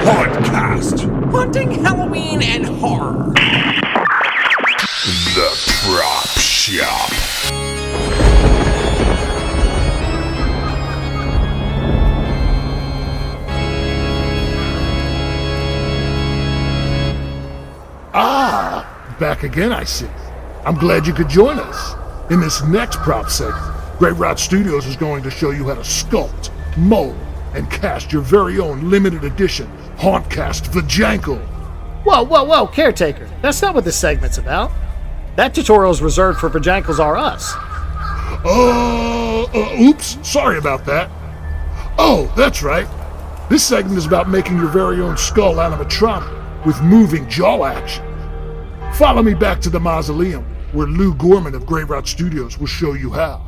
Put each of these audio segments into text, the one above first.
Hauntcast. Haunting, Halloween, and horror. The Prop Shop. Back again, I see. I'm glad you could join us. In this next prop segment, Great Rod Studios is going to show you how to sculpt, mold, and cast your very own limited edition Hauntcast Vajankle. Whoa, caretaker. That's not what this segment's about. That tutorial is reserved for Vajankles R Us. Oops, sorry about that. Oh, that's right. This segment is about making your very own skull animatronic with moving jaw action. Follow me back to the mausoleum, where Lou Gorman of Great Rod Studios will show you how.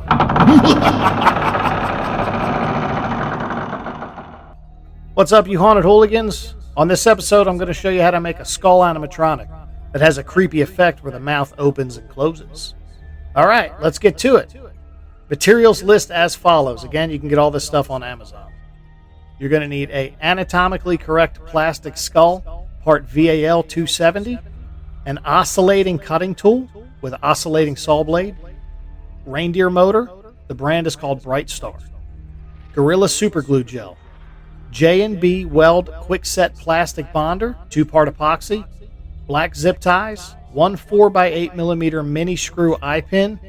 What's up, you haunted hooligans? On this episode, I'm going to show you how to make a skull animatronic that has a creepy effect where the mouth opens and closes. Alright, let's get to it. Materials list as follows. Again, you can get all this stuff on Amazon. You're going to need a anatomically correct plastic skull, part VAL 270, an oscillating cutting tool with oscillating saw blade, reindeer motor, the brand is called Bright Star, Gorilla Superglue Gel, J&B Weld Quickset Plastic Bonder, 2-part epoxy, black zip ties, one 4x8mm mini screw eye pin,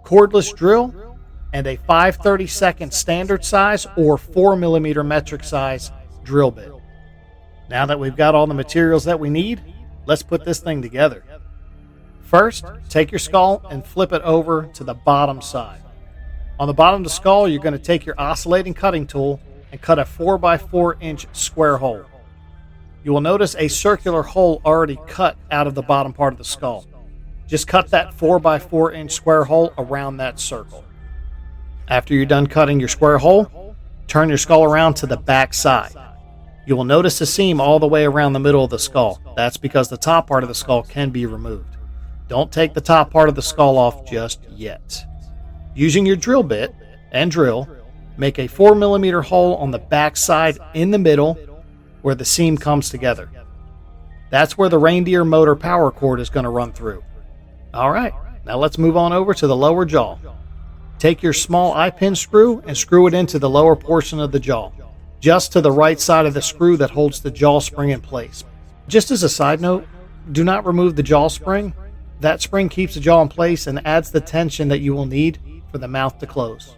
cordless drill, and a 5/32 standard size or 4mm metric size drill bit. Now that we've got all the materials that we need, let's put this thing together. First, take your skull and flip it over to the bottom side. On the bottom of the skull, you're going to take your oscillating cutting tool and cut a 4x4-inch square hole. You will notice a circular hole already cut out of the bottom part of the skull. Just cut that 4x4-inch square hole around that circle. After you're done cutting your square hole, turn your skull around to the back side. You will notice a seam all the way around the middle of the skull. That's because the top part of the skull can be removed. Don't take the top part of the skull off just yet. Using your drill bit and drill, make a 4mm hole on the back side in the middle where the seam comes together. That's where the reindeer motor power cord is going to run through. Alright, now let's move on over to the lower jaw. Take your small eye pin screw and screw it into the lower portion of the jaw, just to the right side of the screw that holds the jaw spring in place. Just as a side note, do not remove the jaw spring. That spring keeps the jaw in place and adds the tension that you will need for the mouth to close.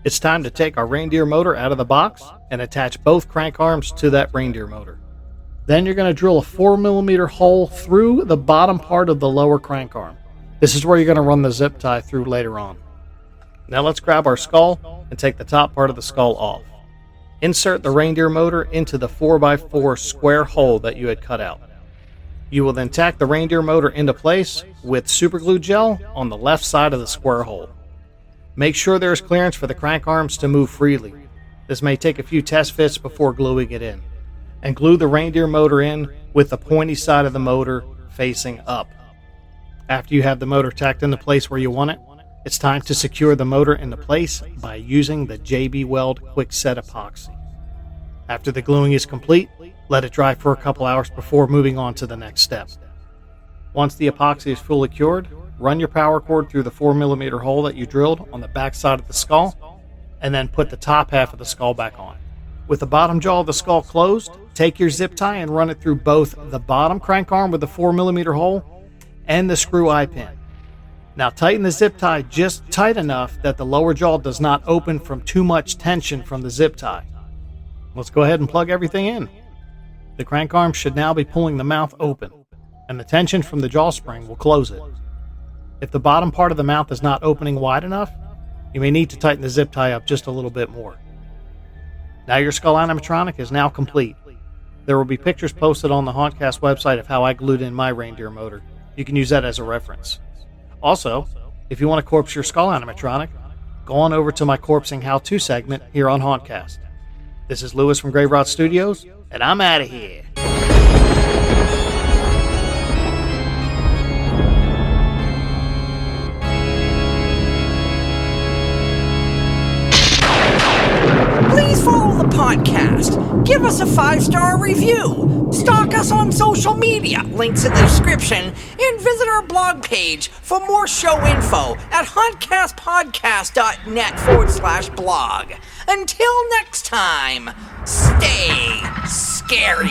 It's time to take our reindeer motor out of the box and attach both crank arms to that reindeer motor. Then you're going to drill a 4mm hole through the bottom part of the lower crank arm. This is where you're going to run the zip tie through later on. Now let's grab our skull and take the top part of the skull off. Insert the reindeer motor into the 4x4 square hole that you had cut out. You will then tack the reindeer motor into place with superglue gel on the left side of the square hole. Make sure there is clearance for the crank arms to move freely. This may take a few test fits before gluing it in. And glue the reindeer motor in with the pointy side of the motor facing up. After you have the motor tacked into place where you want it, it's time to secure the motor into place by using the J&B Weld Quickset Epoxy. After the gluing is complete, let it dry for a couple hours before moving on to the next step. Once the epoxy is fully cured, run your power cord through the 4mm hole that you drilled on the back side of the skull, and then put the top half of the skull back on. With the bottom jaw of the skull closed, take your zip tie and run it through both the bottom crank arm with the 4mm hole and the screw eye pin. Now tighten the zip tie just tight enough that the lower jaw does not open from too much tension from the zip tie. Let's go ahead and plug everything in. The crank arm should now be pulling the mouth open, and the tension from the jaw spring will close it. If the bottom part of the mouth is not opening wide enough, you may need to tighten the zip tie up just a little bit more. Now your skull animatronic is now complete. There will be pictures posted on the Hauntcast website of how I glued in my reindeer motor. You can use that as a reference. Also, if you want to corpse your skull animatronic, go on over to my corpsing how-to segment here on Hauntcast. This is Lewis from Great Rod Studios, and I'm out of here. Please follow the podcast Give us a 5-star review. Stalk us on social media, links in the description, and visit our blog page for more show info at hauntcastpodcast.net/blog. Until next time, stay scary.